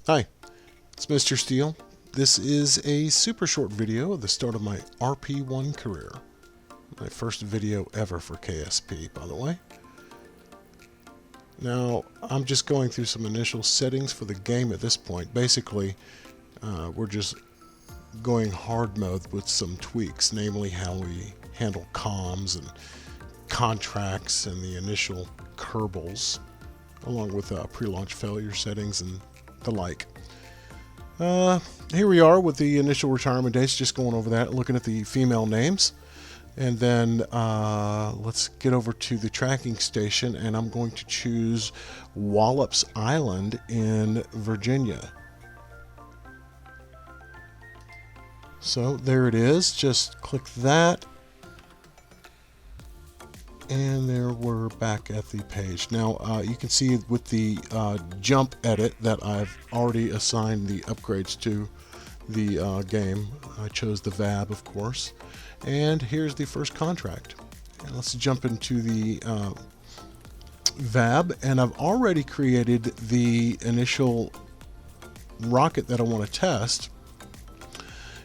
Hi, it's Mr. Steele. This is a super short video of the start of my RP1 career. My first video ever for KSP, by the way. Now, I'm just going through some initial settings for the game at this point. Basically, we're just going hard mode with some tweaks, namely how we handle comms and contracts and the initial kerbals, along with pre-launch failure settings and the like. Here we are with the initial retirement dates, just going over that, looking at the female names. And then let's get over to the tracking station, and I'm going to choose Wallops Island in Virginia. So there it is, just click that. And there we're back at the page. Now you can see with the jump edit that I've already assigned the upgrades to the game. I chose the VAB, of course. And here's the first contract. And let's jump into the VAB, and I've already created the initial rocket that I want to test.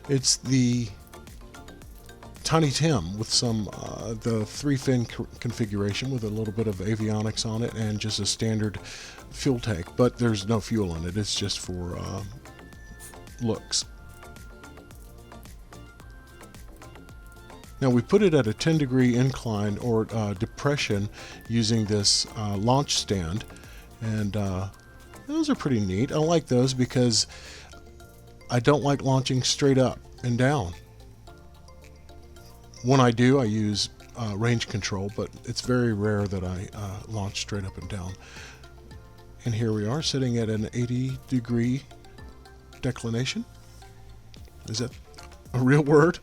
It's the Tiny Tim with some the 3-fin configuration with a little bit of avionics on it and just a standard fuel tank, but there's no fuel in it. It's just for looks. Now we put it at a 10-degree incline or depression using this launch stand, and those are pretty neat. I like those because I don't like launching straight up and down. When I do, I use range control, but it's very rare that I launch straight up and down. And here we are sitting at an 80-degree declination. Is that a real word?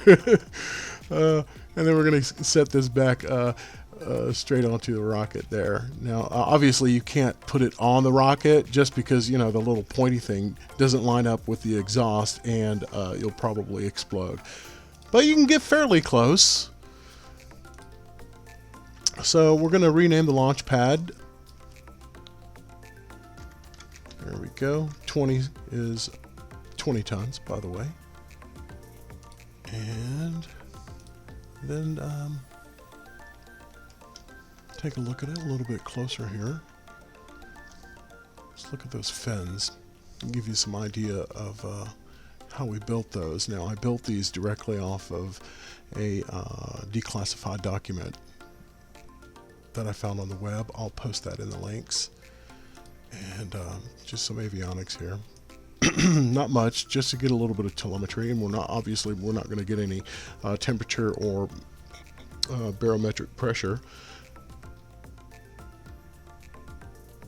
And then we're going to set this back straight onto the rocket there. Now, obviously, you can't put it on the rocket just because, you know, the little pointy thing doesn't line up with the exhaust, and you'll probably explode. But you can get fairly close. So we're going to rename the launch pad. There we go. 20 is 20 tons, by the way. And then take a look at it a little bit closer here. Let's look at those fins. I'll give you some idea of how we built those. Now, I built these directly off of a declassified document that I found on the web. I'll post that in the links. And just some avionics here. Not much, just to get a little bit of telemetry, and we're not going to get any temperature or barometric pressure.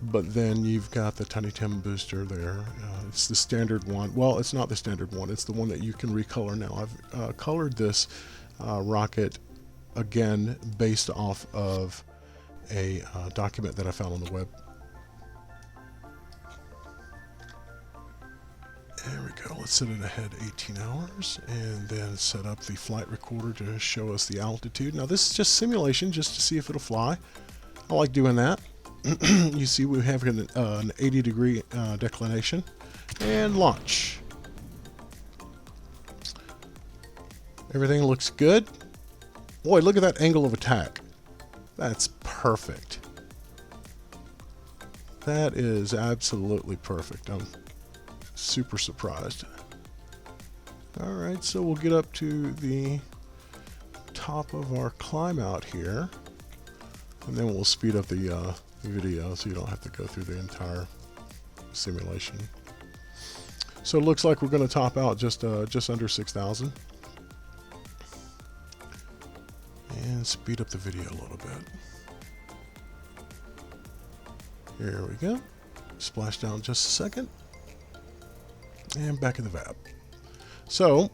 But then you've got the Tiny Tim booster there. It's the standard one. Well, it's not the standard one. It's the one that you can recolor now. I've colored this rocket again based off of a document that I found on the web. There we go. Let's set it ahead 18 hours and then set up the flight recorder to show us the altitude. Now, this is just simulation just to see if it'll fly. I like doing that. You see we have an 80-degree declination, and launch. Everything looks good. Boy, look at that angle of attack. That's perfect. That is absolutely perfect. I'm super surprised. Alright, so we'll get up to the top of our climb out here, and then we'll speed up the video so you don't have to go through the entire simulation. So it looks like we're going to top out just under 6,000, and speed up the video a little bit. Here we go. Splash down just a second, and back in the VAB. So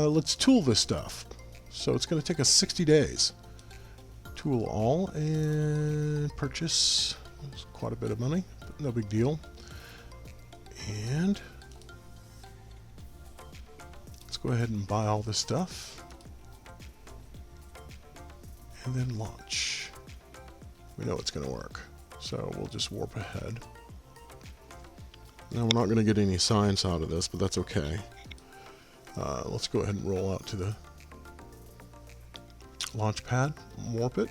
let's tool this stuff. So it's going to take us 60 days. Tool all and purchase. It's quite a bit of money, but no big deal. And let's go ahead and buy all this stuff and then launch. We know it's going to work, so we'll just warp ahead. Now we're not going to get any science out of this, but that's okay. Let's go ahead and roll out to the launch pad, warp it.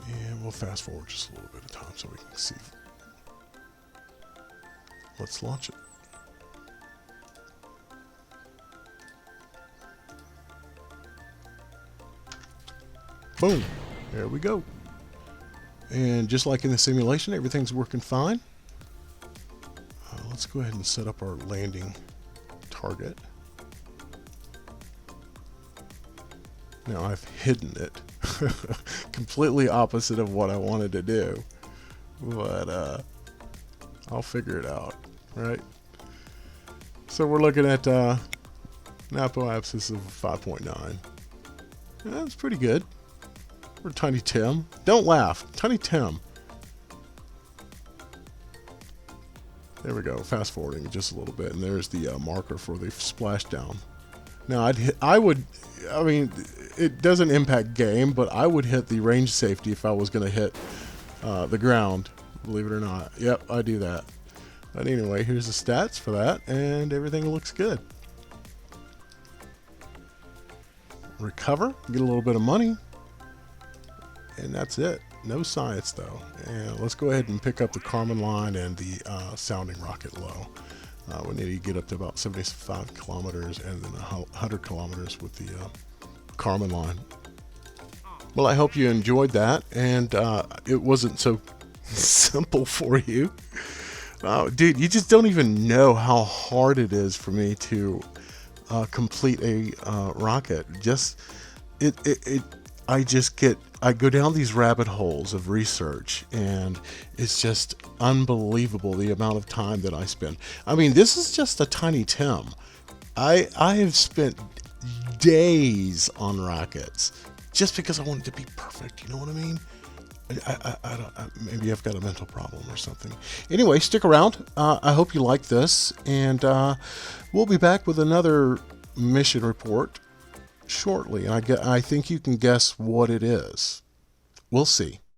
And we'll fast forward just a little bit of time so we can see. Let's launch it. Boom. There we go. And just like in the simulation, everything's working fine. Let's go ahead and set up our landing target. Now I've hidden it. Completely opposite of what I wanted to do. But I'll figure it out, right? So we're looking at NAPO abscess of 5.9. That's pretty good. For Tiny Tim. Don't laugh. Tiny Tim. There we go. Fast forwarding just a little bit. And there's the marker for the splashdown. Now, I mean, it doesn't impact game, but I would hit the range safety if I was going to hit the ground. Believe it or not. Yep, I do that. But anyway, here's the stats for that. And everything looks good. Recover. Get a little bit of money. And that's it. No science though. And let's go ahead and pick up the Kármán line and the sounding rocket low. We need to get up to about 75 kilometers and then 100 kilometers with the Kármán line. Well, I hope you enjoyed that, and it wasn't so simple for you. Dude, you just don't even know how hard it is for me to complete a rocket. I go down these rabbit holes of research, and it's just unbelievable the amount of time that I spend. I mean, this is just a Tiny Tim. I have spent days on rockets just because I wanted to be perfect. You know what I mean? Maybe I've got a mental problem or something. Anyway, stick around. I hope you like this, and we'll be back with another mission report shortly. I think you can guess what it is. We'll see.